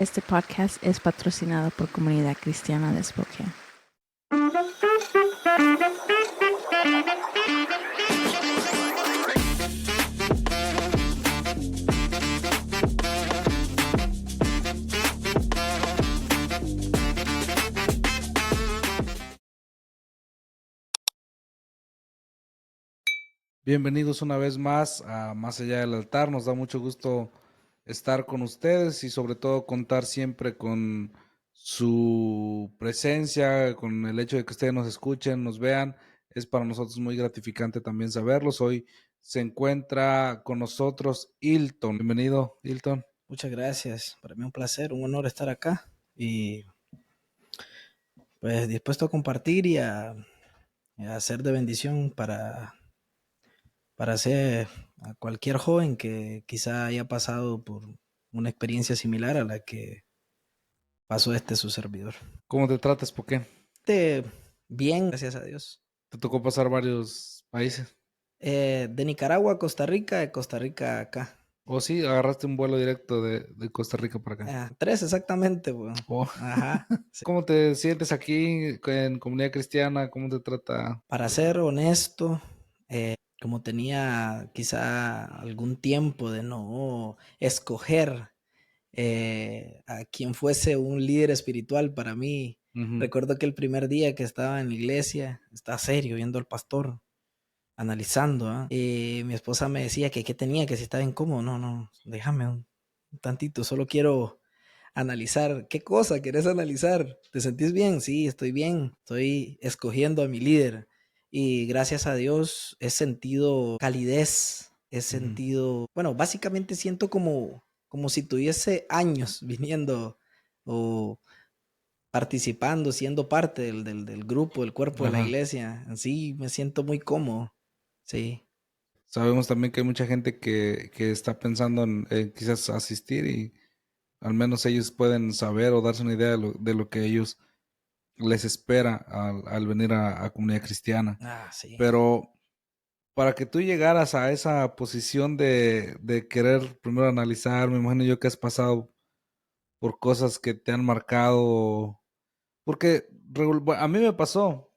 Este podcast es patrocinado por Comunidad Cristiana de Spokane. Bienvenidos una vez más a Más Allá del Altar. Nos da mucho gusto estar con ustedes y sobre todo contar siempre con su presencia, con el hecho de que ustedes nos escuchen, nos vean. Es para nosotros muy gratificante también saberlos. Hoy se encuentra con nosotros Hilton. Bienvenido, Hilton. Muchas gracias. Para mí un placer, un honor estar acá y pues dispuesto a compartir y a hacer de bendición para hacer a cualquier joven que quizá haya pasado por una experiencia similar a la que pasó su servidor. ¿Cómo te tratas, Poké? Bien, gracias a Dios. Te tocó pasar varios países. De Nicaragua a Costa Rica, de Costa Rica a acá. ¿O sí, agarraste un vuelo directo de Costa Rica para acá? 3 exactamente, bueno. Oh. Ajá. Sí. ¿Cómo te sientes aquí en Comunidad Cristiana? ¿Cómo te trata? Para ser honesto, como tenía quizá algún tiempo de no escoger a quien fuese un líder espiritual para mí, recuerdo que el primer día que estaba en la iglesia, estaba serio viendo al pastor, analizando, y mi esposa me decía que qué tenía, que si estaba incómodo. No, déjame un tantito, solo quiero analizar. ¿Qué cosa querés analizar? ¿Te sentís bien? Sí, estoy bien. Estoy escogiendo a mi líder. Y gracias a Dios he sentido calidez, he sentido, bueno, básicamente siento como si tuviese años viniendo o participando, siendo parte del grupo, del cuerpo de la Ajá. iglesia. Así me siento muy cómodo. Sí. Sabemos también que hay mucha gente que está pensando en quizás asistir y al menos ellos pueden saber o darse una idea de lo que ellos les espera al venir a Comunidad Cristiana. Sí. Pero para que tú llegaras a esa posición de querer primero analizar, me imagino yo que has pasado por cosas que te han marcado, porque a mí me pasó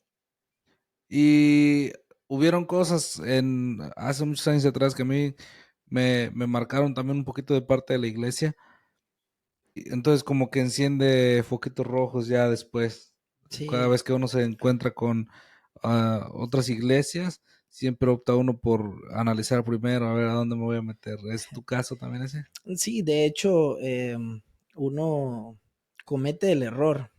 y hubieron cosas hace muchos años atrás que a mí me marcaron también un poquito de parte de la iglesia. Entonces como que enciende foquitos rojos ya después. Cada Sí. vez que uno se encuentra con otras iglesias, siempre opta uno por analizar primero, a ver a dónde me voy a meter. ¿Es tu caso también ese? Sí, de hecho, uno comete el error,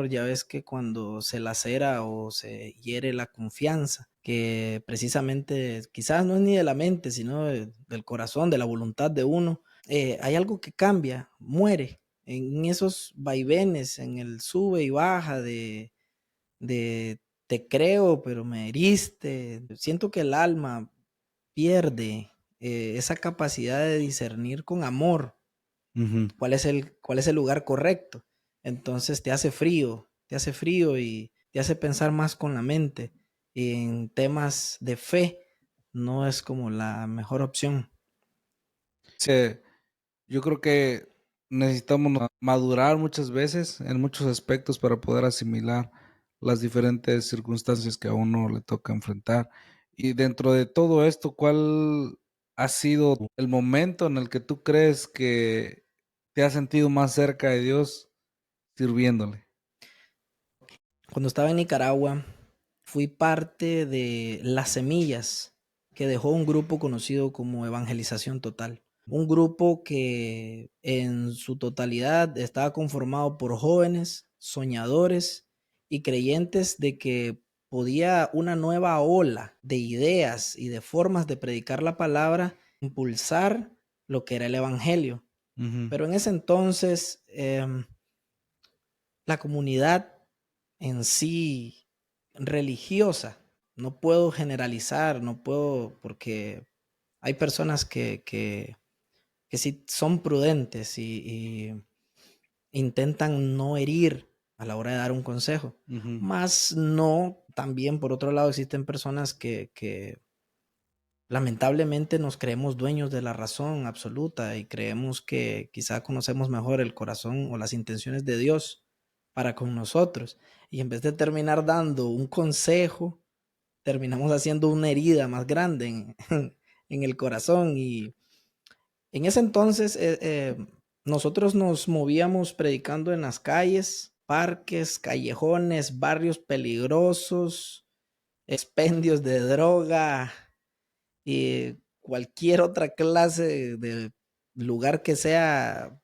ya ves que cuando se lacera o se hiere la confianza, que precisamente quizás no es ni de la mente, sino del corazón, de la voluntad de uno, hay algo que cambia, muere en esos vaivenes, en el sube y baja de te creo, pero me heriste. Siento que el alma pierde esa capacidad de discernir con amor Ujú. cuál es el lugar correcto. Entonces te hace frío y te hace pensar más con la mente. Y en temas de fe no es como la mejor opción. Sí, yo creo que necesitamos madurar muchas veces en muchos aspectos para poder asimilar las diferentes circunstancias que a uno le toca enfrentar. Y dentro de todo esto, ¿cuál ha sido el momento en el que tú crees que te has sentido más cerca de Dios sirviéndole? Cuando estaba en Nicaragua, fui parte de Las Semillas, que dejó un grupo conocido como Evangelización Total. Un grupo que en su totalidad estaba conformado por jóvenes, soñadores y creyentes de que podía una nueva ola de ideas y de formas de predicar la palabra impulsar lo que era el Evangelio. Ujú. Pero en ese entonces la comunidad en sí religiosa, no puedo generalizar, no puedo, porque hay personas que sí son prudentes y intentan no herir a la hora de dar un consejo. Ujú. Más no, también por otro lado existen personas que lamentablemente nos creemos dueños de la razón absoluta y creemos que quizá conocemos mejor el corazón o las intenciones de Dios para con nosotros. Y en vez de terminar dando un consejo, terminamos haciendo una herida más grande en el corazón. Y en ese entonces nosotros nos movíamos predicando en las calles, parques, callejones, barrios peligrosos, expendios de droga y cualquier otra clase de lugar que sea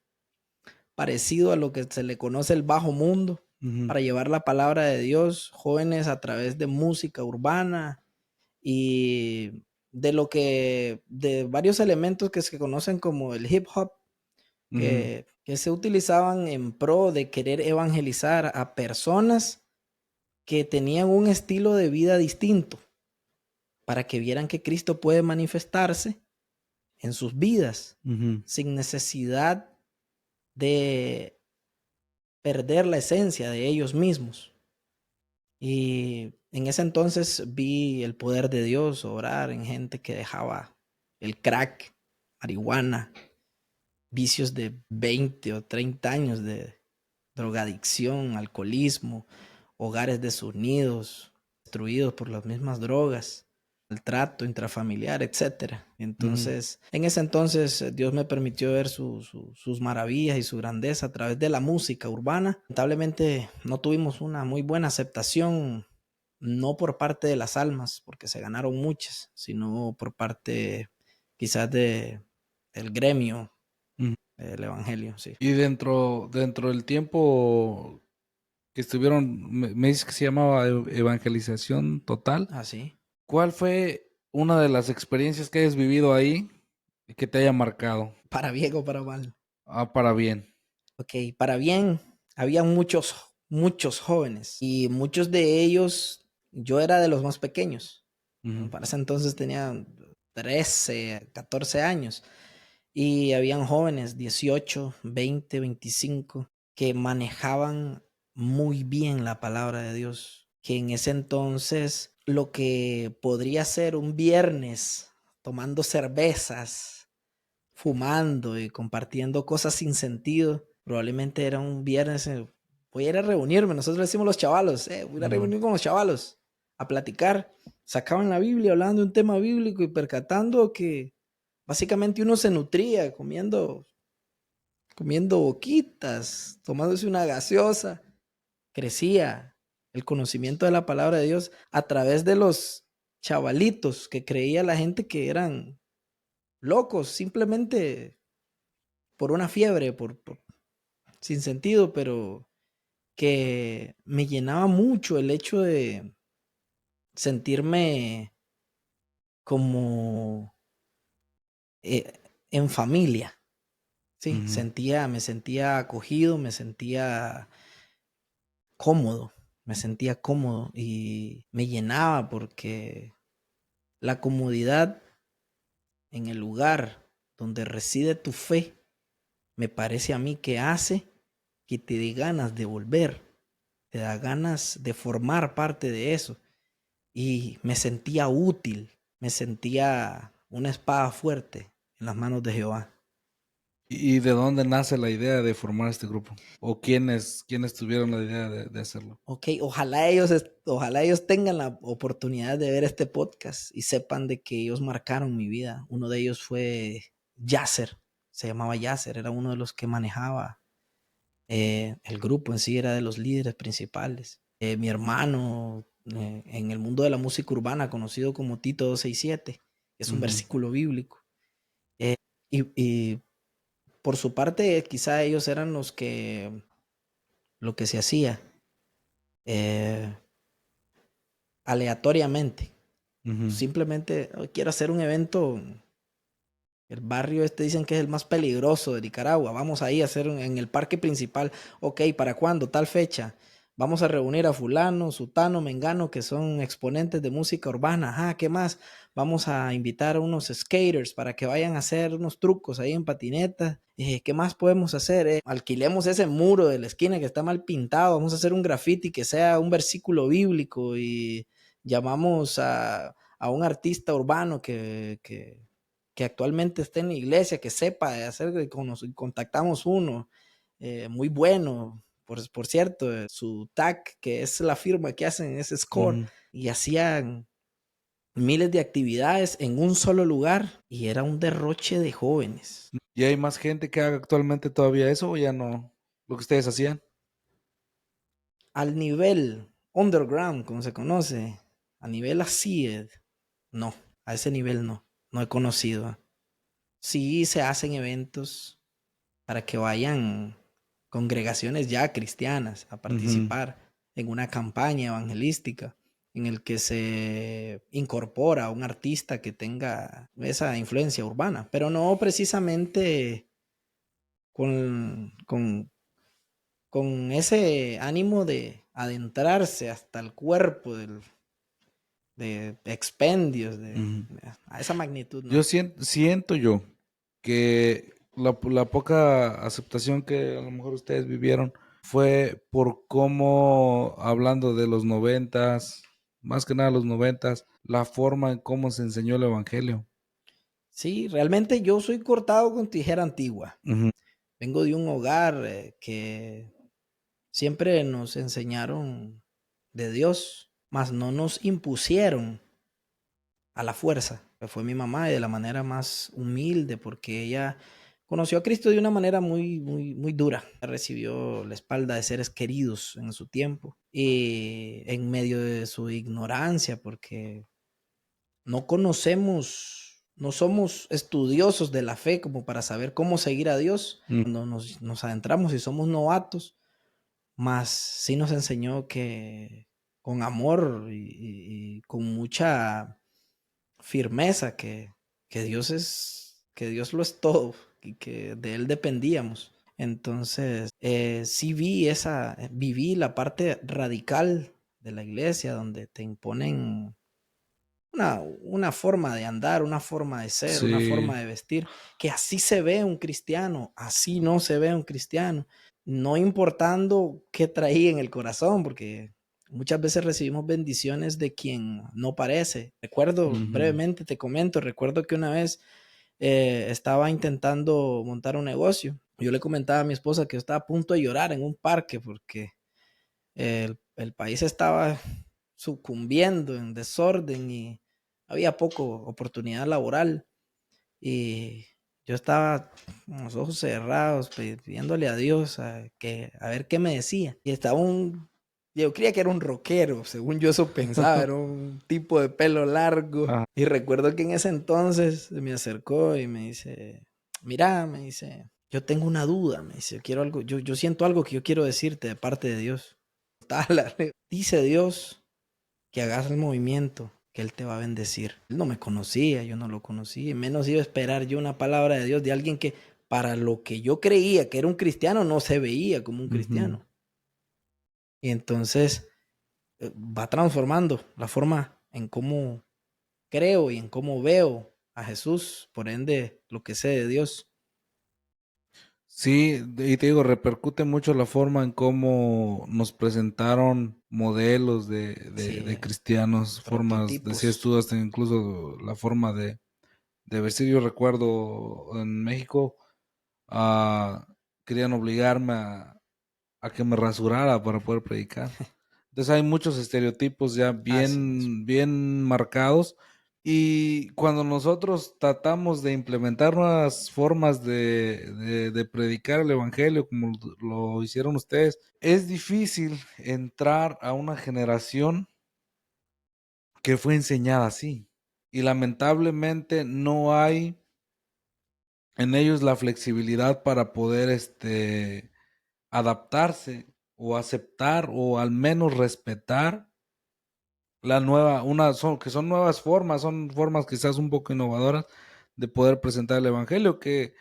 parecido a lo que se le conoce el bajo mundo, para llevar la palabra de Dios, jóvenes a través de música urbana y de varios elementos que se conocen como el hip hop, que se utilizaban en pro de querer evangelizar a personas que tenían un estilo de vida distinto, para que vieran que Cristo puede manifestarse en sus vidas sin necesidad de perder la esencia de ellos mismos. Y en ese entonces vi el poder de Dios obrar en gente que dejaba el crack, marihuana, vicios de 20 o 30 años de drogadicción, alcoholismo, hogares desunidos, destruidos por las mismas drogas, el trato intrafamiliar, etcétera. Entonces, en ese entonces Dios me permitió ver sus maravillas y su grandeza a través de la música urbana. Lamentablemente no tuvimos una muy buena aceptación, no por parte de las almas, porque se ganaron muchas, sino por parte quizás del gremio del evangelio, sí. Y dentro del tiempo que estuvieron, me dices que se llamaba evangelización total. Así. ¿Cuál fue una de las experiencias que hayas vivido ahí y que te haya marcado? ¿Para bien o para mal? Para bien. Ok, para bien. Había muchos jóvenes y muchos de ellos, yo era de los más pequeños. Para ese entonces tenía 13, 14 años y habían jóvenes, 18, 20, 25, que manejaban muy bien la palabra de Dios, que en ese entonces lo que podría ser un viernes tomando cervezas, fumando y compartiendo cosas sin sentido, probablemente era un viernes, voy a ir a reunirme, nosotros le decimos los chavalos, voy a ir a reunir con los chavalos, a platicar, sacaban la Biblia, hablando de un tema bíblico y percatando que básicamente uno se nutría comiendo boquitas, tomándose una gaseosa, crecía el conocimiento de la palabra de Dios a través de los chavalitos que creía la gente que eran locos, simplemente por una fiebre, sin sentido, pero que me llenaba mucho el hecho de sentirme como en familia. Sí, me sentía acogido, me sentía cómodo y me llenaba porque la comodidad en el lugar donde reside tu fe me parece a mí que hace que te dé ganas de volver, te da ganas de formar parte de eso. Y me sentía útil, me sentía una espada fuerte en las manos de Jehová. ¿Y de dónde nace la idea de formar este grupo? ¿O quiénes tuvieron la idea de hacerlo? Ok, ojalá ellos tengan la oportunidad de ver este podcast y sepan de que ellos marcaron mi vida. Uno de ellos fue Yasser, se llamaba Yasser, era uno de los que manejaba el grupo en sí, era de los líderes principales. Mi hermano en el mundo de la música urbana, conocido como Tito 267, es un versículo bíblico. Y por su parte, quizá ellos eran lo que se hacía aleatoriamente. Simplemente quiero hacer un evento. El barrio dicen que es el más peligroso de Nicaragua. Vamos ahí a hacer en el parque principal. Ok, ¿para cuándo? Tal fecha. Vamos a reunir a fulano, sutano, mengano, que son exponentes de música urbana. Ajá, ¿qué más? Vamos a invitar a unos skaters para que vayan a hacer unos trucos ahí en patineta. ¿Qué más podemos hacer? Alquilemos ese muro de la esquina que está mal pintado. Vamos a hacer un graffiti que sea un versículo bíblico y llamamos a a un artista urbano que actualmente esté en la iglesia, que sepa de hacer, contactamos uno muy bueno, por cierto, su tag, que es la firma que hacen, es Score, y hacían miles de actividades en un solo lugar y era un derroche de jóvenes. ¿Y hay más gente que haga actualmente todavía eso o ya no? Lo que ustedes hacían. Al nivel underground, como se conoce, a nivel así, no, a ese nivel no he conocido. Sí se hacen eventos para que vayan congregaciones ya cristianas a participar en una campaña evangelística en el que se incorpora un artista que tenga esa influencia urbana, pero no precisamente con ese ánimo de adentrarse hasta el cuerpo de expendios, a esa magnitud, ¿no? Yo siento yo que la poca aceptación que a lo mejor ustedes vivieron fue por cómo, hablando de los 90s, más que nada los 90s, la forma en cómo se enseñó el evangelio. Sí, realmente yo soy cortado con tijera antigua. Ujú. Vengo de un hogar que siempre nos enseñaron de Dios, mas no nos impusieron a la fuerza. Fue mi mamá y de la manera más humilde, porque ella conoció a Cristo de una manera muy dura. Recibió la espalda de seres queridos en su tiempo y en medio de su ignorancia, porque no conocemos, no somos estudiosos de la fe como para saber cómo seguir a Dios. Cuando nos adentramos y somos novatos, mas sí nos enseñó que con amor y con mucha firmeza que que Dios lo es todo y que de Él dependíamos. Entonces, sí viví la parte radical de la iglesia donde te imponen una forma de andar, una forma de ser, una Sí. forma de vestir, que así se ve un cristiano, así no se ve un cristiano, no importando qué traía en el corazón, porque muchas veces recibimos bendiciones de quien no parece. Recuerdo, brevemente te comento, recuerdo que una vez estaba intentando montar un negocio. Yo le comentaba a mi esposa que yo estaba a punto de llorar en un parque porque el país estaba sucumbiendo en desorden y había poco oportunidad laboral. Y yo estaba con los ojos cerrados pidiéndole a Dios a ver qué me decía. Y estaba yo creía que era un rockero, según yo eso pensaba, era un tipo de pelo largo. Ajá. Y recuerdo que en ese entonces se me acercó y me dice, mira, me dice, yo tengo una duda, me dice, quiero algo, yo siento algo que yo quiero decirte de parte de Dios. Dice Dios que hagas el movimiento, que Él te va a bendecir. Él no me conocía, yo no lo conocía, y menos iba a esperar yo una palabra de Dios de alguien que para lo que yo creía que era un cristiano no se veía como un cristiano. Y entonces va transformando la forma en cómo creo y en cómo veo a Jesús, por ende lo que sé de Dios. Sí, y te digo, repercute mucho la forma en cómo nos presentaron modelos de cristianos, formas, decías Prototipos. tú, hasta incluso la forma de vestir. Yo recuerdo en México, querían obligarme a que me rasurara para poder predicar. Entonces hay muchos estereotipos ya Así mismo. bien marcados. Y cuando nosotros tratamos de implementar nuevas formas de predicar el evangelio, como lo hicieron ustedes, es difícil entrar a una generación que fue enseñada así. Y lamentablemente no hay en ellos la flexibilidad para poder adaptarse o aceptar o al menos respetar la nueva, que son nuevas formas, son formas quizás un poco innovadoras de poder presentar el evangelio, que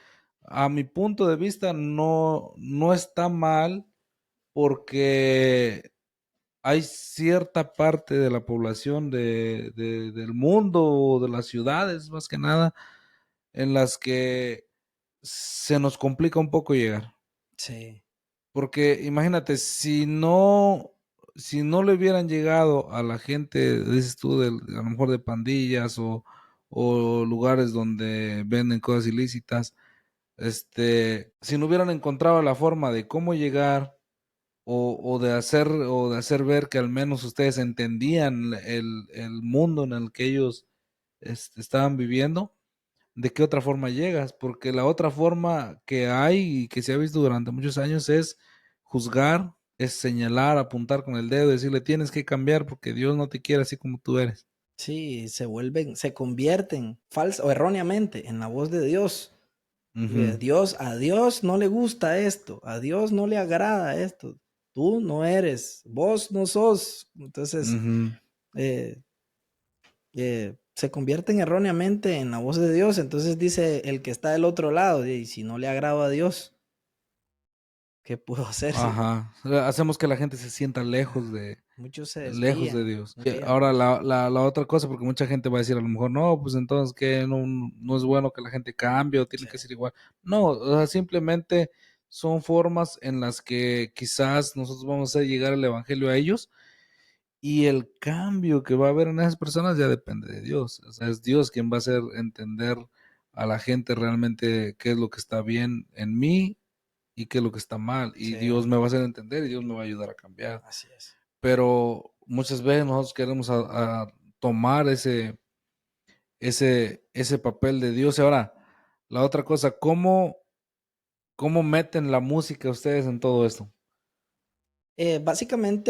a mi punto de vista no está mal, porque hay cierta parte de la población del mundo o de las ciudades, más que nada, en las que se nos complica un poco llegar. Sí. Porque imagínate, si no si no le hubieran llegado a la gente, dices tú, a lo mejor de pandillas o lugares donde venden cosas ilícitas, si no hubieran encontrado la forma de cómo llegar o de hacer ver que al menos ustedes entendían el mundo en el que ellos estaban viviendo, ¿de qué otra forma llegas? Porque la otra forma que hay y que se ha visto durante muchos años es juzgar, es señalar, apuntar con el dedo, decirle tienes que cambiar porque Dios no te quiere así como tú eres. Sí, se convierten falsa o erróneamente en la voz de Dios. Ujú, A Dios no le gusta esto, a Dios no le agrada esto. Tú no eres, vos no sos. Entonces, ujú. eh, se convierten erróneamente en la voz de Dios. Entonces dice el que está del otro lado, y si no le agrado a Dios, ¿qué puedo hacer? Ajá. Hacemos que la gente se sienta Muchos se lejos de desvían, Dios. desvían, Ahora, pues. la otra cosa, porque mucha gente va a decir a lo mejor, no, pues entonces que no es bueno que la gente cambie o tiene Sí, que ser igual. No, o sea, simplemente son formas en las que quizás nosotros vamos a hacer llegar el evangelio a ellos y el cambio que va a haber en esas personas ya depende de Dios. O sea, es Dios quien va a hacer entender a la gente realmente qué es lo que está bien en mí y qué es lo que está mal. Y sí, Dios me va a hacer entender y Dios me va a ayudar a cambiar. así es. Pero muchas veces nosotros queremos a tomar ese papel de Dios. Y ahora, la otra cosa, ¿cómo meten la música ustedes en todo esto?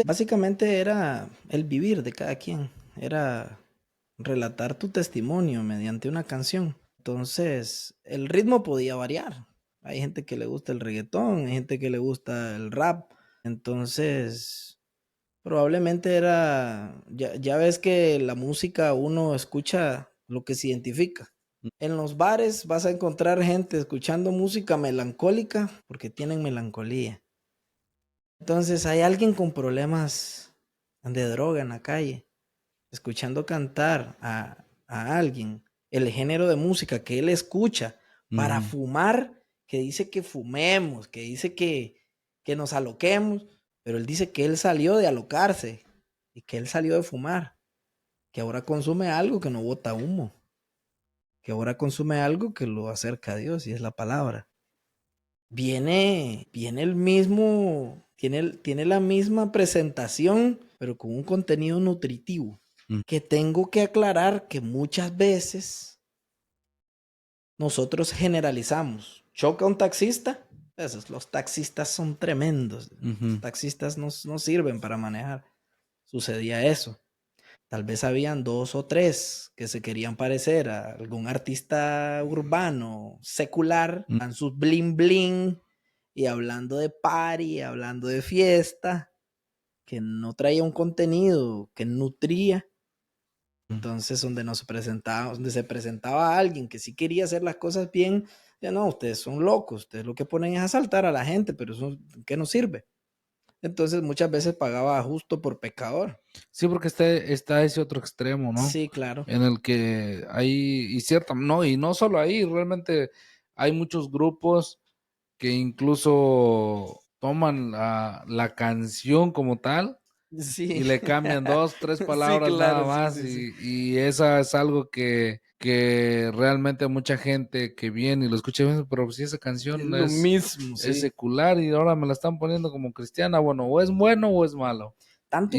Básicamente era el vivir de cada quien, era relatar tu testimonio mediante una canción. Entonces, el ritmo podía variar. Hay gente que le gusta el reggaetón, hay gente que le gusta el rap. Entonces, probablemente ya ves que la música uno escucha lo que se identifica. En los bares vas a encontrar gente escuchando música melancólica porque tienen melancolía. Entonces hay alguien con problemas de droga en la calle, escuchando cantar a alguien el género de música que él escucha para Ujú. fumar, que dice que fumemos, que dice que nos aloquemos, pero él dice que él salió de alocarse y que él salió de fumar, que ahora consume algo que no bota humo, que ahora consume algo que lo acerca a Dios y es la palabra. Viene el mismo, tiene la misma presentación, pero con un contenido nutritivo. Mm. Que tengo que aclarar que muchas veces nosotros generalizamos. Choca un taxista, los taxistas son tremendos. Los Ujú. taxistas no sirven para manejar. Sucedía eso. Tal vez habían dos o tres que se querían parecer a algún artista urbano secular, Mm. en sus bling bling y hablando de party, hablando de fiesta, que no traía un contenido que nutría. Entonces, donde se presentaba alguien que sí quería hacer las cosas bien, ya no, ustedes son locos, ustedes lo que ponen es asaltar a la gente, pero eso, ¿qué nos sirve? Entonces, muchas veces pagaba justo por pecador. Sí, porque está ese otro extremo, ¿no? Sí, claro. En el que hay, y no solo ahí, realmente hay muchos grupos que incluso toman la canción como tal y Sí. le cambian dos, tres Sí, palabras nada claro, sí, más sí, sí. y esa es algo que realmente mucha gente que viene y lo escucha, dice, pero si esa Es canción lo mismo, es sí. secular y ahora me la están poniendo como cristiana, bueno, o es bueno o es malo. Y, Tanto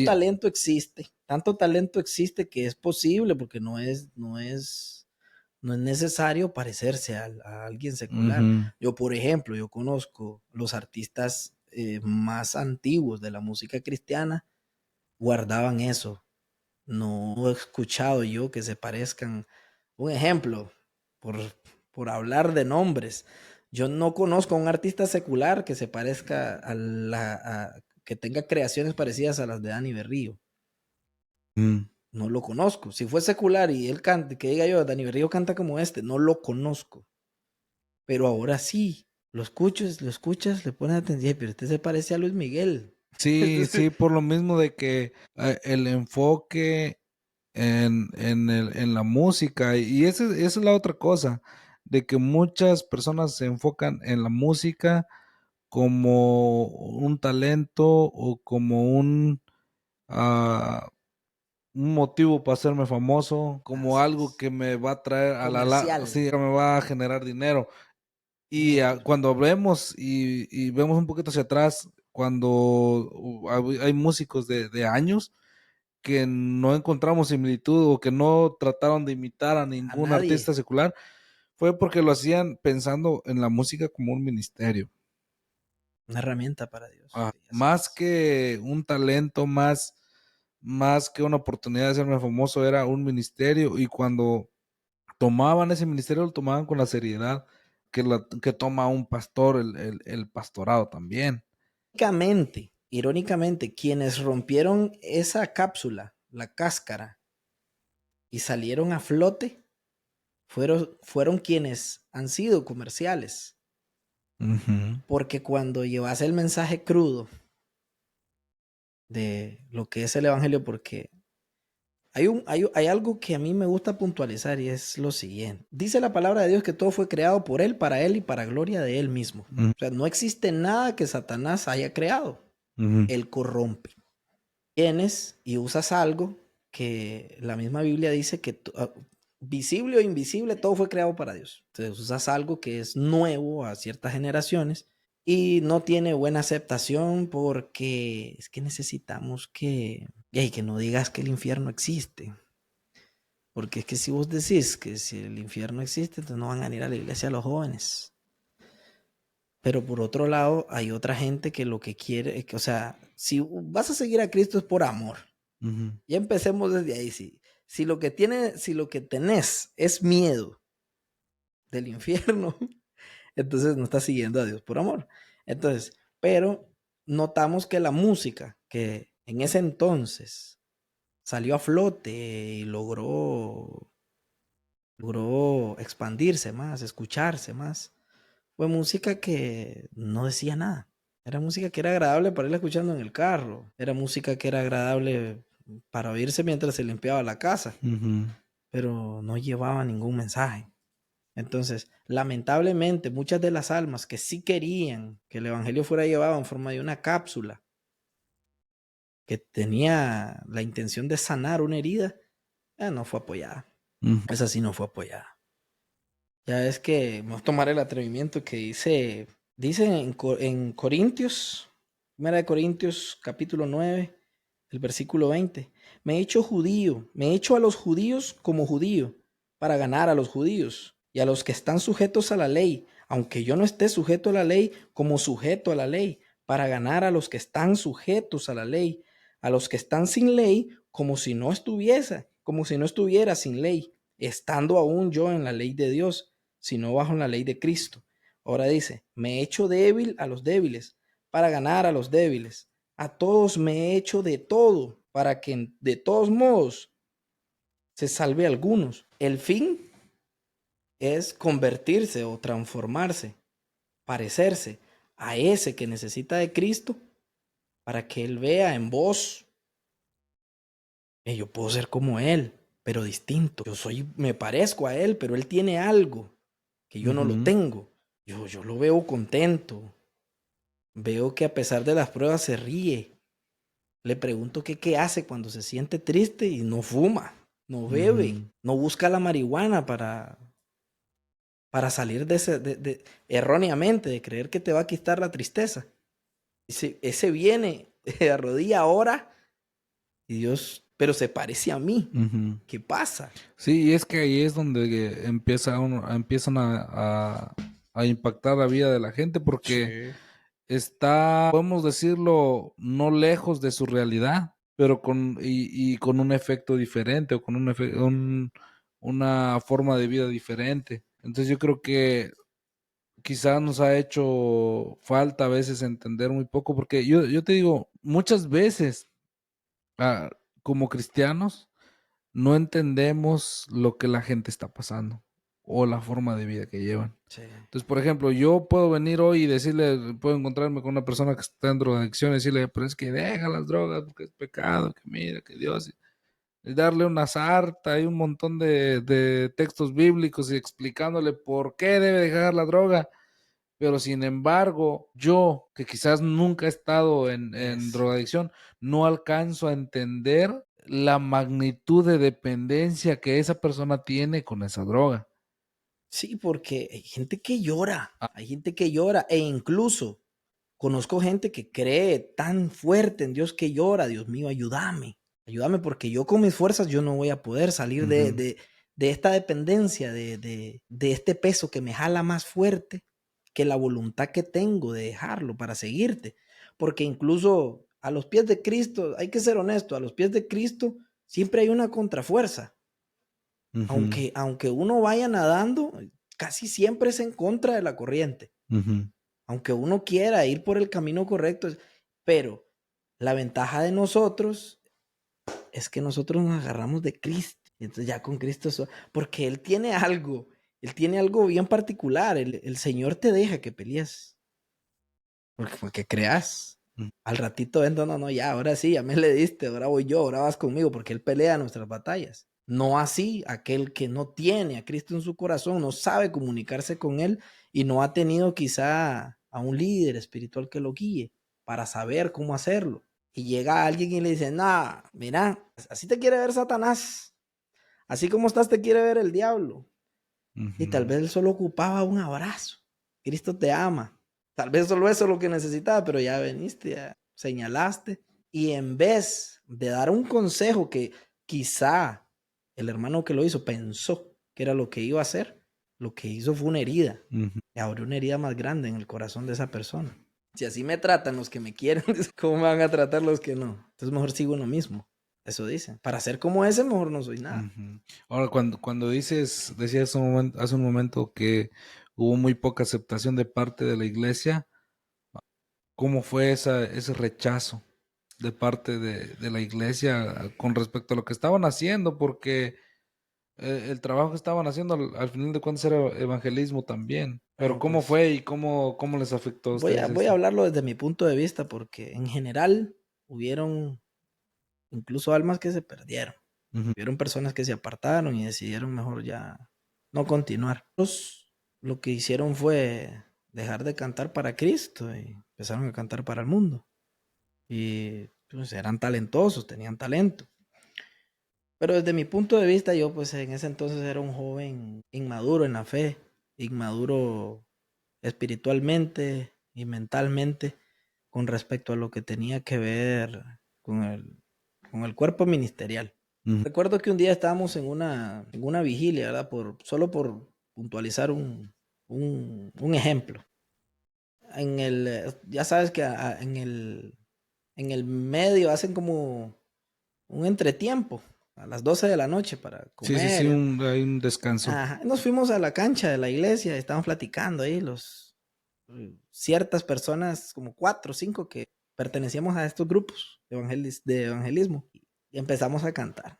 talento existe que es posible porque no es necesario parecerse a alguien secular. ujú, Yo, por ejemplo, yo conozco los artistas más antiguos de la música cristiana, guardaban eso. No he escuchado yo que se parezcan. Un ejemplo, por, por hablar de nombres, yo no conozco a un artista secular que se parezca que tenga creaciones parecidas a las de Dani Berrío. mm. No lo conozco. Si fue secular y él canta, que diga yo, Dani Berrío canta como este, no lo conozco. Pero ahora sí, lo escuchas, le pones atención, pero este se parece a Luis Miguel. Sí, sí, por lo mismo de que el enfoque en la música, y esa es la otra cosa, de que muchas personas se enfocan en la música como un talento o como un motivo para hacerme famoso, como Así algo es. que me va a traer Comercial. sí, que me va a generar dinero. Y cuando vemos y vemos un poquito hacia atrás, cuando hay músicos de años que no encontramos similitud o que no trataron de imitar a ningún nadie. artista secular, fue porque lo hacían pensando en la música como un ministerio. Una herramienta para Dios. Sí, así Más es. que un talento, más que una oportunidad de hacerme famoso, era un ministerio. Y cuando tomaban ese ministerio, lo tomaban con la seriedad que toma un pastor, el pastorado también. Irónicamente, quienes rompieron esa cápsula, la cáscara, y salieron a flote, fueron quienes han sido comerciales. Ujú. Porque cuando llevas el mensaje crudo de lo que es el evangelio, porque hay algo que a mí me gusta puntualizar y es lo siguiente. Dice la palabra de Dios que todo fue creado por Él, para Él y para gloria de Él mismo. Ujú. O sea, no existe nada que Satanás haya creado. Ujú. Él corrompe. Vienes y usas algo que la misma Biblia dice que visible o invisible, todo fue creado para Dios. Entonces usas algo que es nuevo a ciertas generaciones y no tiene buena aceptación porque es que necesitamos que no digas que el infierno existe. Porque es que si vos decís que si el infierno existe, entonces no van a ir a la iglesia los jóvenes. Pero por otro lado, hay otra gente que lo que quiere, o sea, si vas a seguir a Cristo es por amor. Ujú. Ya empecemos desde ahí. Si lo que tenés es miedo del infierno, entonces no estás siguiendo a Dios por amor. Entonces, pero notamos que la música que en ese entonces salió a flote y logró expandirse más, escucharse más, fue música que no decía nada. Era música que era agradable para ir escuchando en el carro. Era música que era agradable para oírse mientras se limpiaba la casa, Ujú. pero no llevaba ningún mensaje. Entonces, lamentablemente, muchas de las almas que sí querían que el evangelio fuera llevado en forma de una cápsula, que tenía la intención de sanar una herida, no fue apoyada. Ujú. Esa sí no fue apoyada. Ya es que vamos a tomar el atrevimiento que dice en Corintios, 1 Corintios capítulo 9, el versículo 20. Me he hecho judío, me he hecho a los judíos como judío, para ganar a los judíos y a los que están sujetos a la ley, aunque yo no esté sujeto a la ley, como sujeto a la ley, para ganar a los que están sujetos a la ley, a los que están sin ley, como si no estuviera sin ley, estando aún yo en la ley de Dios, sino bajo la ley de Cristo. Ahora dice, me he hecho débil a los débiles, para ganar a los débiles. A todos me he hecho de todo, para que de todos modos se salve algunos. El fin es convertirse o transformarse, parecerse a ese que necesita de Cristo, para que Él vea en vos, yo puedo ser como Él, pero distinto. Me parezco a Él, pero Él tiene algo que yo no lo Ujú. tengo. Yo lo veo contento. Veo que a pesar de las pruebas se ríe. Le pregunto que qué hace cuando se siente triste y no fuma, no bebe, Ujú. no busca la marihuana para salir erróneamente de creer que te va a quitar la tristeza. Ese viene, arrodilla, ora y Dios, pero se parece a mí. Ujú. ¿Qué pasa? Sí, y es que ahí es donde empiezan a impactar la vida de la gente porque está, podemos decirlo, no lejos de su realidad, pero y con un efecto diferente o con una forma de vida diferente. Entonces yo creo que quizás nos ha hecho falta a veces entender muy poco, porque yo te digo, muchas veces ah, como cristianos no entendemos lo que la gente está pasando o la forma de vida que llevan. Sí. Entonces, por ejemplo, yo puedo venir hoy y decirle, puedo encontrarme con una persona que está en drogadicción y decirle, pero es que deja las drogas porque es pecado, que mira, que Dios, y darle una sarta y un montón de textos bíblicos y explicándole por qué debe dejar la droga. Pero sin embargo, yo, que quizás nunca he estado en Yes. drogadicción, no alcanzo a entender la magnitud de dependencia que esa persona tiene con esa droga. Sí, porque hay gente que llora, Ah, hay gente que llora, e incluso conozco gente que cree tan fuerte en Dios que llora, Dios mío, ayúdame, ayúdame porque yo con mis fuerzas yo no voy a poder salir ujú, de esta dependencia, de este peso que me jala más fuerte que la voluntad que tengo de dejarlo para seguirte. Porque incluso a los pies de Cristo, hay que ser honesto, a los pies de Cristo siempre hay una contrafuerza. ujú, Aunque uno vaya nadando, casi siempre es en contra de la corriente. ujú, Aunque uno quiera ir por el camino correcto, pero la ventaja de nosotros es que nosotros nos agarramos de Cristo. Entonces ya con Cristo, porque Él tiene algo bien particular. El Señor te deja que pelees, porque creas. ujú, Al ratito ven, no, ya, ahora sí, ya me le diste, ahora voy yo, ahora vas conmigo, porque Él pelea nuestras batallas. No así aquel que no tiene a Cristo en su corazón, no sabe comunicarse con Él y no ha tenido quizá a un líder espiritual que lo guíe para saber cómo hacerlo. Y llega alguien y le dice, nah, mira, así te quiere ver Satanás, así como estás te quiere ver el diablo. Y tal ujú, vez él solo ocupaba un abrazo. Cristo te ama. Tal vez solo eso es lo que necesitaba, pero ya veniste, ya señalaste. Y en vez de dar un consejo que quizá el hermano que lo hizo pensó que era lo que iba a hacer, lo que hizo fue una herida. ujú. Y abrió una herida más grande en el corazón de esa persona. Si así me tratan los que me quieren, ¿cómo me van a tratar los que no? Entonces mejor sigo en lo mismo. Eso dicen. Para ser como ese, mejor no soy nada. Ujú. Ahora, cuando decías hace un momento que hubo muy poca aceptación de parte de la iglesia, ¿cómo fue ese rechazo de parte de la iglesia con respecto a lo que estaban haciendo? Porque el trabajo que estaban haciendo al final de cuentas era evangelismo también. Pero Bueno, ¿cómo pues fue y cómo les afectó a ustedes voy a esto? hablarlo desde mi punto de vista porque en general hubieron incluso almas que se perdieron. Ujú, Hubieron personas que se apartaron y decidieron mejor ya no continuar. Otros lo que hicieron fue dejar de cantar para Cristo y empezaron a cantar para el mundo. Y pues eran talentosos, tenían talento. Pero desde mi punto de vista, yo pues en ese entonces era un joven inmaduro en la fe, inmaduro espiritualmente y mentalmente con respecto a lo que tenía que ver con el cuerpo ministerial. ujú, Recuerdo que un día estábamos en una vigilia, ¿verdad? Solo por puntualizar un ejemplo. Ya sabes que en el medio hacen como un entretiempo a las 12 de la noche para sí, sí, sí, comer. hay un descanso. Ajá. Nos fuimos a la cancha de la iglesia, estábamos platicando ahí ciertas personas, como 4 o 5 que pertenecíamos a estos grupos de evangelismo. Y empezamos a cantar.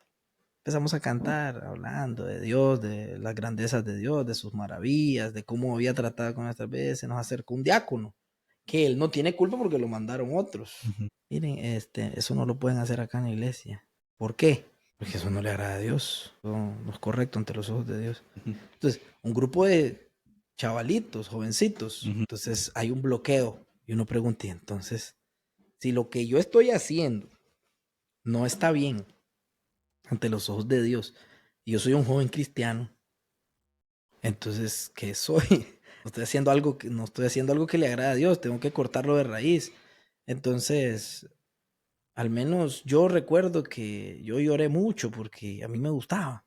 Empezamos a cantar hablando de Dios, de las grandezas de Dios, de sus maravillas, de cómo había tratado con nuestras veces. Nos acercó un diácono, que él no tiene culpa porque lo mandaron otros. Ujú, Miren, eso no lo pueden hacer acá en la iglesia. ¿Por qué? Porque eso no le agrada a Dios. No es correcto ante los ojos de Dios. ujú, Entonces, un grupo de chavalitos, jovencitos. ujú, Entonces hay un bloqueo. Y uno pregunta, entonces, si lo que yo estoy haciendo no está bien ante los ojos de Dios, y yo soy un joven cristiano, entonces, ¿qué soy? No estoy haciendo algo que le agrada a Dios, tengo que cortarlo de raíz. Entonces, al menos yo recuerdo que yo lloré mucho porque a mí me gustaba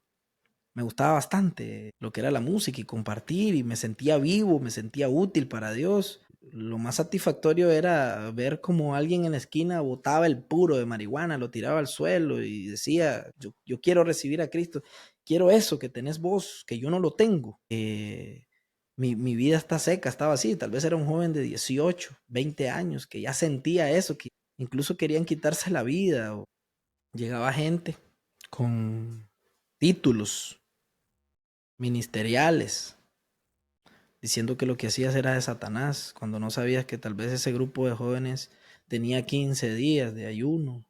bastante lo que era la música y compartir y me sentía vivo, me sentía útil para Dios. Lo más satisfactorio era ver como alguien en la esquina botaba el puro de marihuana, lo tiraba al suelo y decía, yo quiero recibir a Cristo, quiero eso que tenés vos, que yo no lo tengo. Mi vida está seca, estaba así, tal vez era un joven de 18, 20 años que ya sentía eso, que incluso querían quitarse la vida o llegaba gente con títulos ministeriales, diciendo que lo que hacías era de Satanás, cuando no sabías que tal vez ese grupo de jóvenes tenía 15 días de ayuno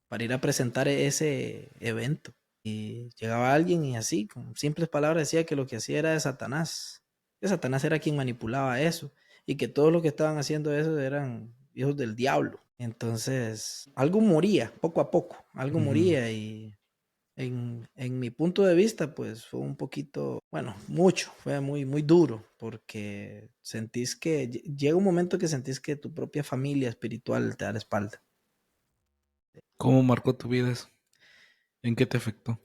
para ir a presentar ese evento. Y llegaba alguien y así, con simples palabras, decía que lo que hacía era de Satanás, que Satanás era quien manipulaba eso. y que todos los que estaban haciendo eso eran hijos del diablo. Entonces, algo moría, poco a poco, algo moría y en mi punto de vista, pues fue un poquito, bueno, mucho, fue muy, muy duro, porque sentís que llega un momento que sentís que tu propia familia espiritual te da la espalda. ¿Cómo marcó tu vida eso? ¿En qué te afectó?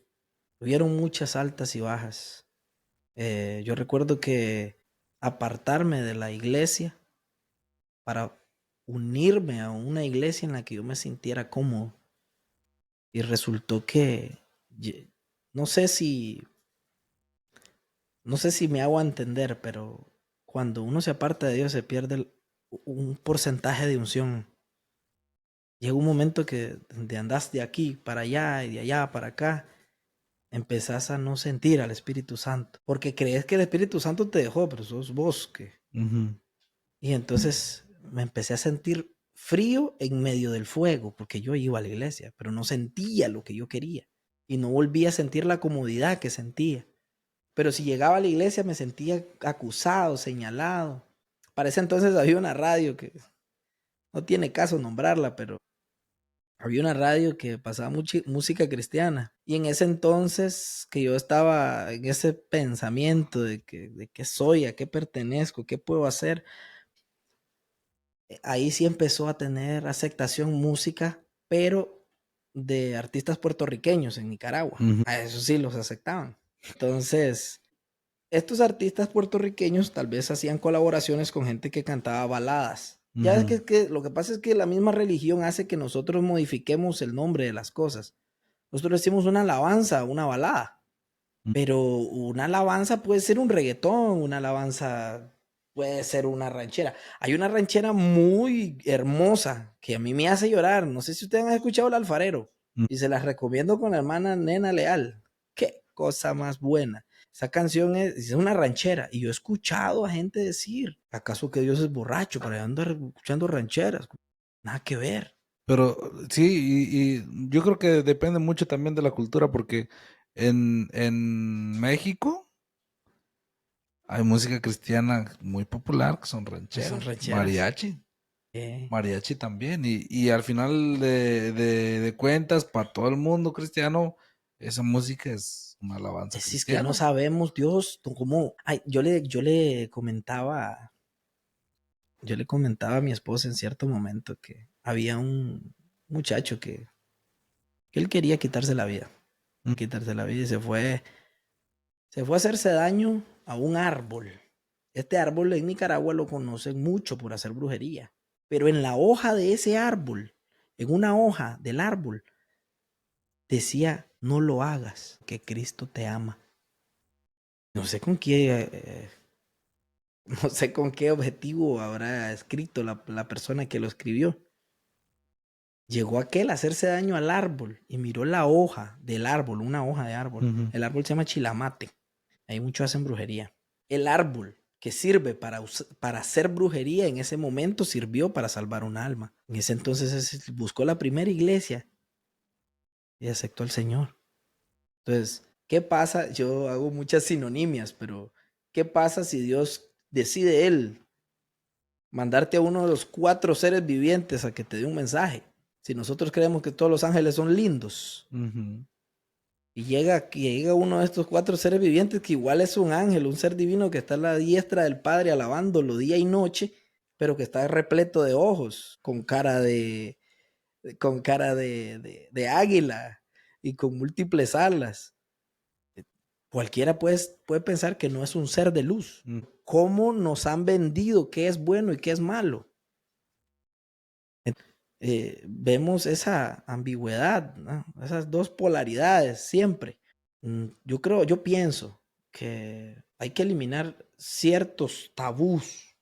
Hubieron muchas altas y bajas. Yo recuerdo que apartarme de la iglesia para unirme a una iglesia en la que yo me sintiera cómodo. Y resultó que no sé si me hago a entender, pero cuando uno se aparta de Dios se pierde un porcentaje de unción. Llega un momento que de andas de aquí para allá y de allá para acá, empezás a no sentir al Espíritu Santo, porque crees que el Espíritu Santo te dejó, pero sos vos que... Y entonces me empecé a sentir frío en medio del fuego, porque yo iba a la iglesia, pero no sentía lo que yo quería. Y no volví a sentir la comodidad que sentía. Pero si llegaba a la iglesia me sentía acusado, señalado. Para ese entonces había una radio que no tiene caso nombrarla, pero había una radio que pasaba música cristiana. Y en ese entonces que yo estaba en ese pensamiento de qué soy, a qué pertenezco, qué puedo hacer, ahí sí empezó a tener aceptación música, pero de artistas puertorriqueños en Nicaragua. A eso sí los aceptaban. Entonces, estos artistas puertorriqueños tal vez hacían colaboraciones con gente que cantaba baladas. Ya es que lo que pasa es que la misma religión hace que nosotros modifiquemos el nombre de las cosas. Nosotros decimos una alabanza, una balada, pero una alabanza puede ser un reggaetón, una alabanza puede ser una ranchera. Hay una ranchera muy hermosa que a mí me hace llorar. No sé si ustedes han escuchado El Alfarero y se las recomiendo con la hermana Nena Leal. Qué cosa más buena. Esa canción es una ranchera y yo he escuchado a gente decir, ¿acaso que Dios es borracho para andar escuchando rancheras? Nada que ver. Pero sí, y yo creo que depende mucho también de la cultura, porque en México hay música cristiana muy popular, que son Son rancheras, rancheras. mariachi, mariachi también, y al final de cuentas, para todo el mundo cristiano, esa música es una alabanza Es que no cristiana. sabemos, Dios, cómo. Ay, yo le comentaba a mi esposa en cierto momento que había un muchacho que él quería quitarse la vida. Quitarse la vida y se fue a hacerse daño a un árbol. Este árbol en Nicaragua lo conocen mucho por hacer brujería. Pero en la hoja de ese árbol, en una hoja del árbol, decía, no lo hagas, que Cristo te ama. No sé con qué, no sé con qué objetivo habrá escrito la persona que lo escribió. Llegó aquel a hacerse daño al árbol y miró la hoja del árbol, una hoja de árbol. El árbol se llama chilamate. Ahí muchos hacen brujería. El árbol que sirve para hacer brujería en ese momento sirvió para salvar un alma. En ese entonces buscó la primera iglesia y aceptó al Señor. Entonces, ¿qué pasa? Yo hago muchas sinonimias, pero ¿qué pasa si Dios decide Él mandarte a uno de los 4 seres vivientes a que te dé un mensaje? Si nosotros creemos que todos los ángeles son lindos, y llega uno de estos 4 seres vivientes que igual es un ángel, un ser divino que está a la diestra del Padre alabándolo día y noche, pero que está repleto de ojos, con cara de águila y con múltiples alas. Cualquiera puede pensar que no es un ser de luz. ¿Cómo nos han vendido qué es bueno y qué es malo? Vemos esa ambigüedad, ¿no? Esas dos polaridades siempre. Yo pienso que hay que eliminar ciertos tabús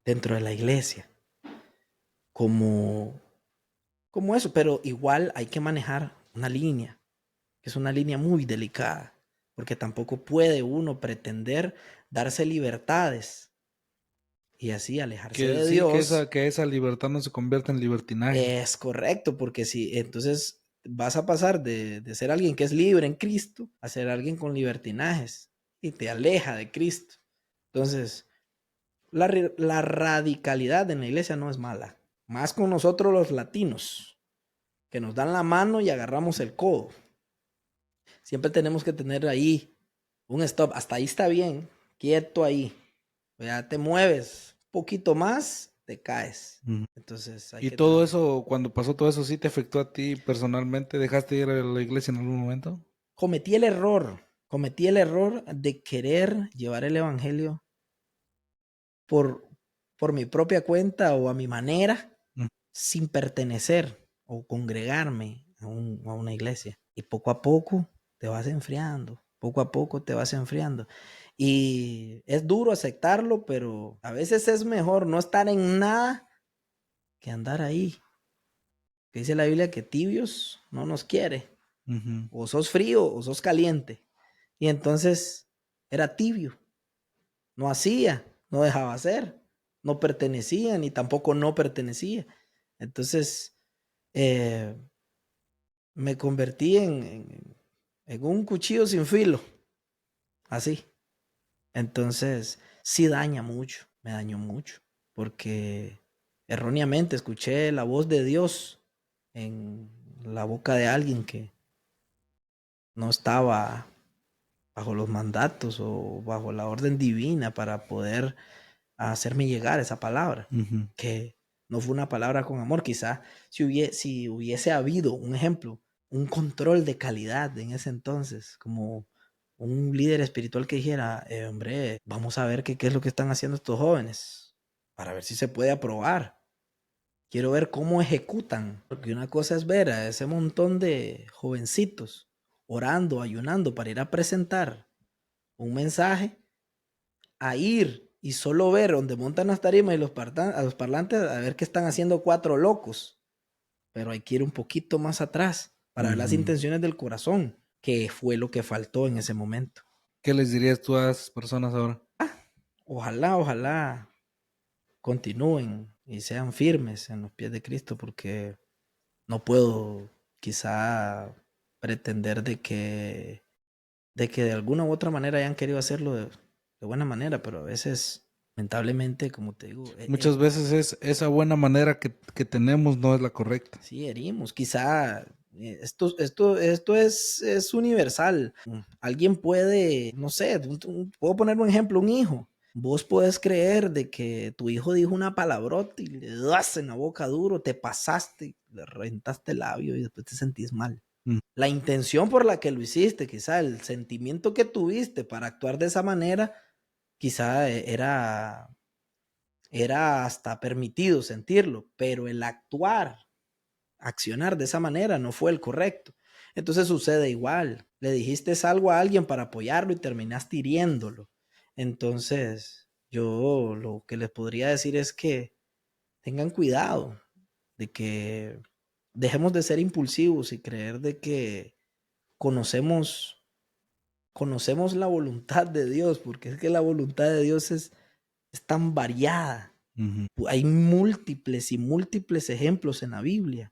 dentro de la iglesia, como, como eso, pero igual hay que manejar una línea, que es una línea muy delicada, porque tampoco puede uno pretender darse libertades y así alejarse Que de sí, Dios. que esa libertad no se convierta en libertinaje. Es correcto, porque si entonces vas a pasar de ser alguien que es libre en Cristo a ser alguien con libertinajes y te aleja de Cristo. Entonces, La radicalidad en la iglesia no es mala. Más con nosotros los latinos, que nos dan la mano y agarramos el codo. Siempre tenemos que tener ahí un stop. Hasta ahí está bien, quieto ahí. Ya te mueves un poquito más, te caes. Entonces hay ¿Y que todo tener... eso, cuando pasó todo eso, sí te afectó a ti personalmente? ¿Dejaste de ir a la iglesia en algún momento? Cometí el error de querer llevar el evangelio por mi propia cuenta o a mi manera, Mm. sin pertenecer o congregarme a una iglesia. Y poco a poco te vas enfriando, poco a poco te vas enfriando. Y es duro aceptarlo, pero a veces es mejor no estar en nada que andar ahí. Que dice la Biblia que tibios no nos quiere. Ujú. O sos frío o sos caliente. Y entonces era tibio. No hacía, no dejaba hacer, no pertenecía ni tampoco no pertenecía. Entonces me convertí en un cuchillo sin filo, así. Entonces sí daña mucho, me dañó mucho, porque erróneamente escuché la voz de Dios en la boca de alguien que no estaba bajo los mandatos o bajo la orden divina para poder hacerme llegar esa palabra, Ujú. que no fue una palabra con amor. Quizá si hubiese habido un ejemplo, un control de calidad en ese entonces, como un líder espiritual que dijera, hombre, vamos a ver qué es lo que están haciendo estos jóvenes, para ver si se puede aprobar. Quiero ver cómo ejecutan, porque una cosa es ver a ese montón de jovencitos orando, ayunando para ir a presentar un mensaje, a ir y solo ver donde montan las tarimas y a los parlantes a ver qué están haciendo cuatro locos. Pero hay que ir un poquito más atrás para ver las Ujú. intenciones del corazón, que fue lo que faltó en ese momento. ¿Qué les dirías tú a esas personas ahora? Ojalá continúen y sean firmes en los pies de Cristo, porque no puedo quizá pretender de que de alguna u otra manera hayan querido hacerlo de buena manera, pero a veces, lamentablemente, como te digo, Muchas veces esa buena manera que tenemos no es la correcta. sí, herimos. Quizá esto es universal. Alguien puede, no sé, puedo poner un ejemplo, un hijo. Vos podés creer de que tu hijo dijo una palabrota y le das en la boca duro, te pasaste, le reventaste el labio y después te sentís mal. Mm. La intención por la que lo hiciste, quizá el sentimiento que tuviste para actuar de esa manera, quizá era hasta permitido sentirlo, pero el accionar de esa manera no fue el correcto. Entonces sucede igual. Le dijiste algo a alguien para apoyarlo y terminaste hiriéndolo. Entonces, yo lo que les podría decir es que tengan cuidado de que dejemos de ser impulsivos y creer de que conocemos la voluntad de Dios, porque es que la voluntad de Dios es tan variada. Ujú. Hay múltiples y múltiples ejemplos en la Biblia,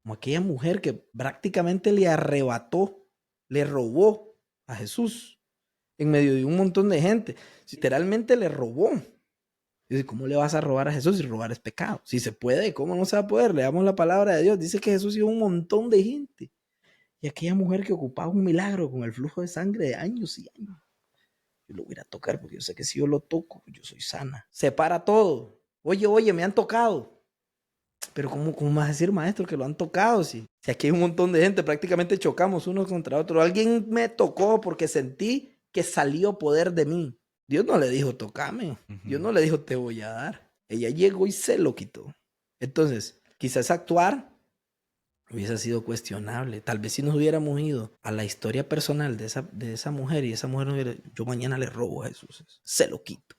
como aquella mujer que prácticamente le arrebató, le robó a Jesús en medio de un montón de gente. Literalmente le robó. Dice, ¿cómo le vas a robar a Jesús si robar es pecado? Si se puede, ¿cómo no se va a poder? Leamos la palabra de Dios. Dice que Jesús iba a un montón de gente. Y aquella mujer que ocupaba un milagro con el flujo de sangre de años y años. Yo lo voy a ir a tocar porque yo sé que si yo lo toco, yo soy sana. Separa todo. Oye, me han tocado. Pero ¿cómo vas a decir, maestro, que lo han tocado? Si aquí hay un montón de gente, prácticamente chocamos unos contra otros. Alguien me tocó porque sentí que salió poder de mí. Dios no le dijo, tocame. Dios no le dijo, te voy a dar. Ella llegó y se lo quitó. Entonces, quizás actuar hubiese sido cuestionable. Tal vez si nos hubiéramos ido a la historia personal de esa mujer y esa mujer no hubiera, yo mañana le robo a Jesús, se lo quito.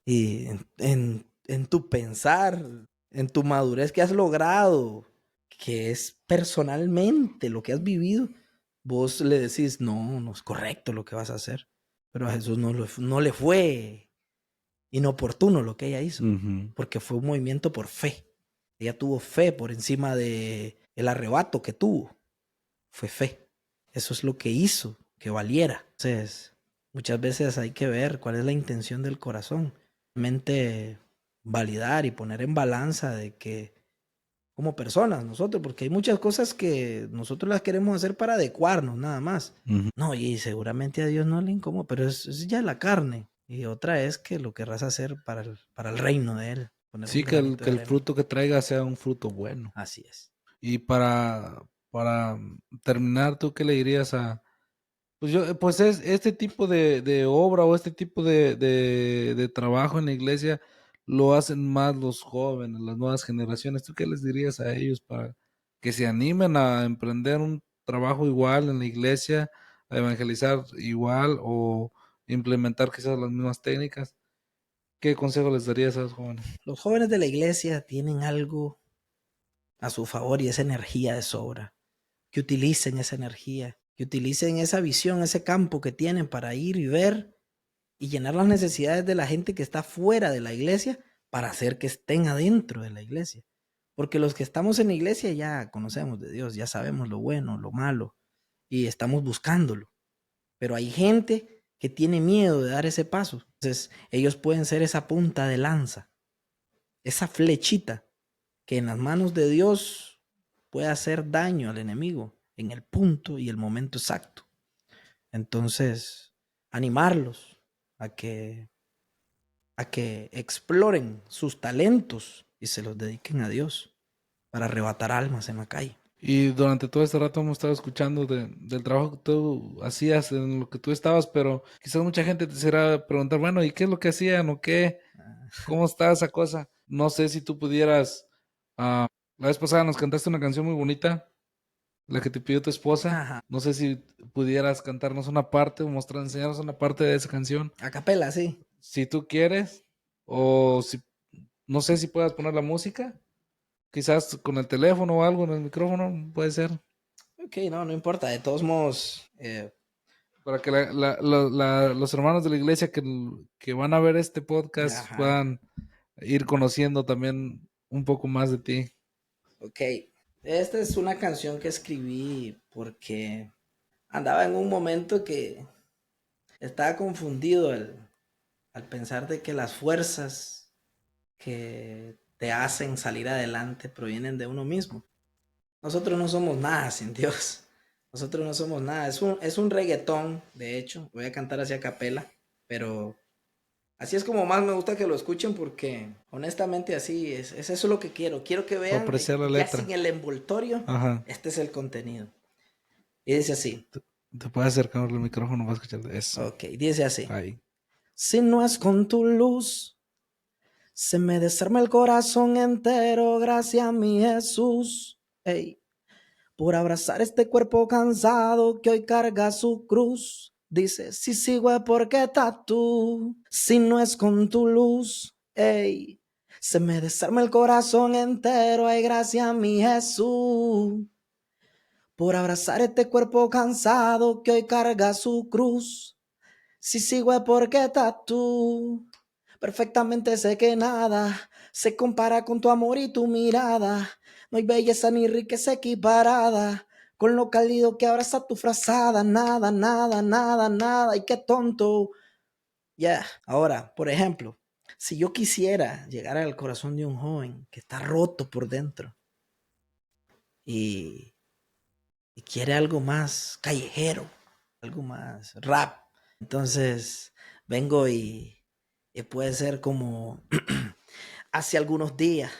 Y en tu pensar, en tu madurez que has logrado, que es personalmente lo que has vivido, vos le decís, no es correcto lo que vas a hacer. Pero a Jesús no le fue inoportuno lo que ella hizo, Ujú. porque fue un movimiento por fe. Ella tuvo fe por encima de el arrebato que tuvo. Fue fe. Eso es lo que hizo que valiera. Entonces, muchas veces hay que ver cuál es la intención del corazón. realmente validar y poner en balanza de que como personas nosotros, porque hay muchas cosas que nosotros las queremos hacer para adecuarnos nada más. No, y seguramente a Dios no le incomoda, pero es ya la carne. Y otra es que lo querrás hacer para el reino de Él. Poner un Sí, que granito que de el arena. fruto que traiga sea un fruto bueno. Así es. Y para terminar, ¿tú qué le dirías a... Pues yo, pues es este tipo de obra o este tipo de trabajo en la iglesia lo hacen más los jóvenes, las nuevas generaciones. ¿Tú qué les dirías a ellos para que se animen a emprender un trabajo igual en la iglesia, a evangelizar igual o implementar quizás las mismas técnicas? ¿Qué consejo les darías a esos jóvenes? Los jóvenes de la iglesia tienen algo a su favor y esa energía de sobra. Que utilicen esa energía, que utilicen esa visión, ese campo que tienen para ir y ver y llenar las necesidades de la gente que está fuera de la iglesia para hacer que estén adentro de la iglesia. Porque los que estamos en la iglesia ya conocemos de Dios, ya sabemos lo bueno, lo malo y estamos buscándolo. Pero hay gente que tiene miedo de dar ese paso. Entonces ellos pueden ser esa punta de lanza, esa flechita que en las manos de Dios puede hacer daño al enemigo en el punto y el momento exacto. Entonces, animarlos a que exploren sus talentos y se los dediquen a Dios para arrebatar almas en la calle. Y durante todo este rato hemos estado escuchando del trabajo que tú hacías, en lo que tú estabas, pero quizás mucha gente te quisiera preguntar, bueno, ¿y qué es lo que hacían o qué? ¿Cómo está esa cosa? No sé si tú pudieras, la vez pasada nos cantaste una canción muy bonita, la que te pidió tu esposa. Ajá. No sé si pudieras cantarnos una parte o mostrar, enseñarnos una parte de esa canción, A capela, sí. si tú quieres, o si, no sé si puedas poner la música, quizás con el teléfono o algo en el micrófono, puede ser. Ok, no importa. De todos modos, Para que los hermanos de la iglesia que van a ver este podcast ajá. puedan ir conociendo también un poco más de ti. Ok. Esta es una canción que escribí porque andaba en un momento que estaba confundido al pensar de que las fuerzas que te hacen salir adelante provienen de uno mismo. Nosotros no somos nada sin Dios. Nosotros no somos nada. Es un reggaetón, de hecho. Voy a cantar así a capela, pero así es como más me gusta que lo escuchen porque honestamente así es eso lo que quiero. Quiero que Para vean apreciar la ya letra. sin el envoltorio, Ajá. este es el contenido. Y dice así. Te puedes acercar el micrófono para escuchar eso. Ok, dice así. Ahí. Si no es con tu luz, se me desarma el corazón entero, gracias a mi Jesús. Ey, por abrazar este cuerpo cansado que hoy carga su cruz. Dice, si sigo es porque estás tú, si no es con tu luz, ey, se me desarma el corazón entero, ay, gracias a mi Jesús. Por abrazar este cuerpo cansado que hoy carga su cruz. Si sigo es porque estás tú. Perfectamente sé que nada se compara con tu amor y tu mirada. No hay belleza ni riqueza equiparada con lo cálido que abraza tu frazada. Nada, nada, nada, nada. Y qué tonto. Ya, ahora, por ejemplo, si yo quisiera llegar al corazón de un joven que está roto por dentro y, y quiere algo más callejero, algo más rap, entonces vengo y puede ser como hace algunos días,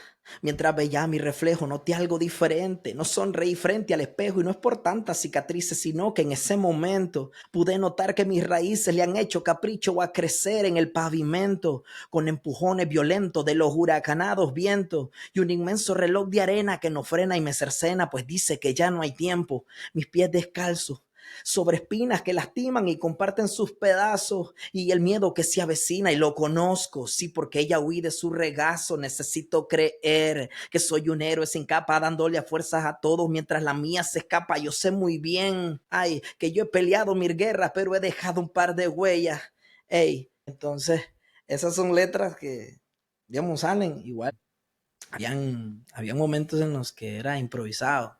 mientras veía mi reflejo, noté algo diferente. No sonreí frente al espejo y no es por tantas cicatrices, sino que en ese momento pude notar que mis raíces le han hecho capricho a crecer en el pavimento, con empujones violentos de los huracanados vientos y un inmenso reloj de arena que no frena y me cercena, pues dice que ya no hay tiempo. Mis pies descalzos sobre espinas que lastiman y comparten sus pedazos y el miedo que se avecina y lo conozco, sí, porque ella huí de su regazo. Necesito creer que soy un héroe sin capa dándole a fuerzas a todos mientras la mía se escapa. Yo sé muy bien, ay, que yo he peleado mil guerras pero he dejado un par de huellas. Ey, entonces esas son letras que digamos salen igual. Habían momentos en los que era improvisado,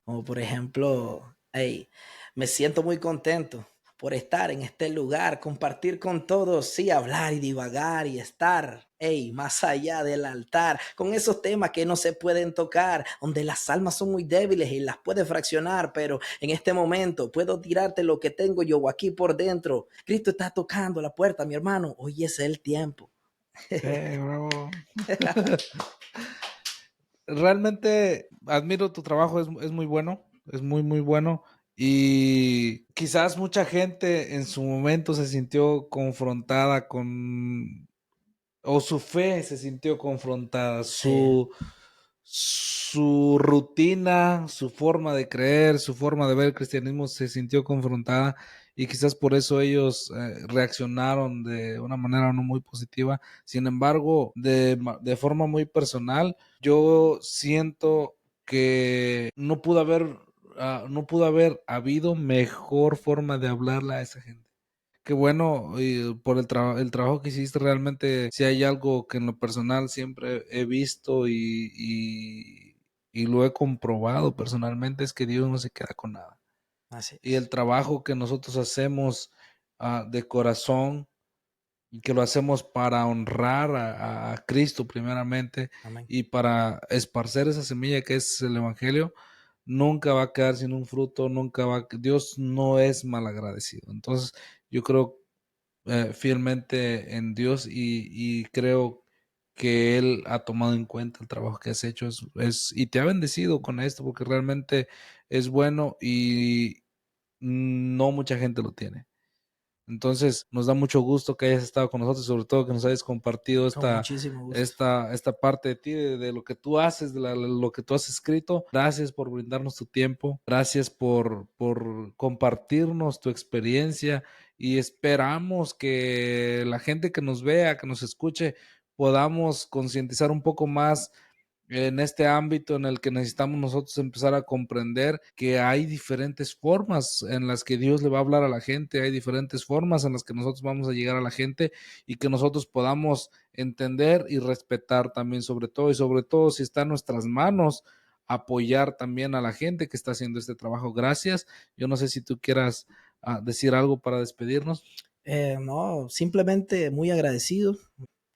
como por ejemplo, hey, me siento muy contento por estar en este lugar, compartir con todos, sí, hablar y divagar y estar, más allá del altar, con esos temas que no se pueden tocar, donde las almas son muy débiles y las puedes fraccionar, pero en este momento puedo tirarte lo que tengo yo aquí por dentro. Cristo está tocando la puerta, mi hermano, hoy es el tiempo. Bravo. Realmente admiro tu trabajo, es muy bueno, es muy, muy bueno. Y quizás mucha gente en su momento se sintió confrontada con, o su fe se sintió confrontada, Sí, su rutina, su forma de creer, su forma de ver el cristianismo se sintió confrontada y quizás por eso ellos reaccionaron de una manera no muy positiva. Sin embargo, de forma muy personal, yo siento que no pudo haber habido mejor forma de hablarle a esa gente. Qué bueno, y por el trabajo que hiciste, realmente si hay algo que en lo personal siempre he visto y lo he comprobado personalmente, es que Dios no se queda con nada. así Y es. el trabajo que nosotros hacemos de corazón y que lo hacemos para honrar a Cristo primeramente Amén. y para esparcer esa semilla que es el Evangelio, nunca va a quedar sin un fruto, Dios no es malagradecido. Entonces, yo creo fielmente en Dios y creo que Él ha tomado en cuenta el trabajo que has hecho y te ha bendecido con esto porque realmente es bueno y no mucha gente lo tiene. Entonces, nos da mucho gusto que hayas estado con nosotros, sobre todo que nos hayas compartido Con muchísimo gusto. esta parte de ti, de lo que tú haces, lo que tú has escrito. Gracias por brindarnos tu tiempo, gracias por compartirnos tu experiencia y esperamos que la gente que nos vea, que nos escuche, podamos concientizar un poco más en este ámbito en el que necesitamos nosotros empezar a comprender que hay diferentes formas en las que Dios le va a hablar a la gente, hay diferentes formas en las que nosotros vamos a llegar a la gente y que nosotros podamos entender y respetar también sobre todo si está en nuestras manos, apoyar también a la gente que está haciendo este trabajo. Gracias. Yo no sé si tú quieras decir algo para despedirnos. No, simplemente muy agradecido.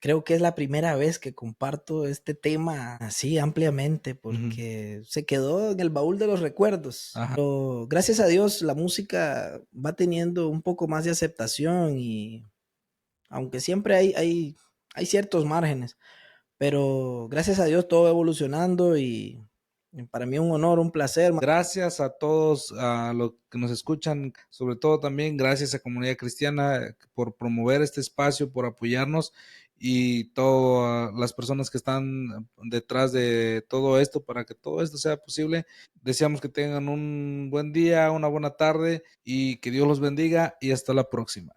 Creo que es la primera vez que comparto este tema así ampliamente Ujú. porque se quedó en el baúl de los recuerdos. Ajá. Pero gracias a Dios la música va teniendo un poco más de aceptación y aunque siempre hay ciertos márgenes, pero gracias a Dios todo va evolucionando y para mí un honor, un placer. Gracias a todos a los que nos escuchan, sobre todo también gracias a Comunidad Cristiana por promover este espacio, por apoyarnos y todas las personas que están detrás de todo esto para que todo esto sea posible. Deseamos que tengan un buen día, una buena tarde y que Dios los bendiga y hasta la próxima.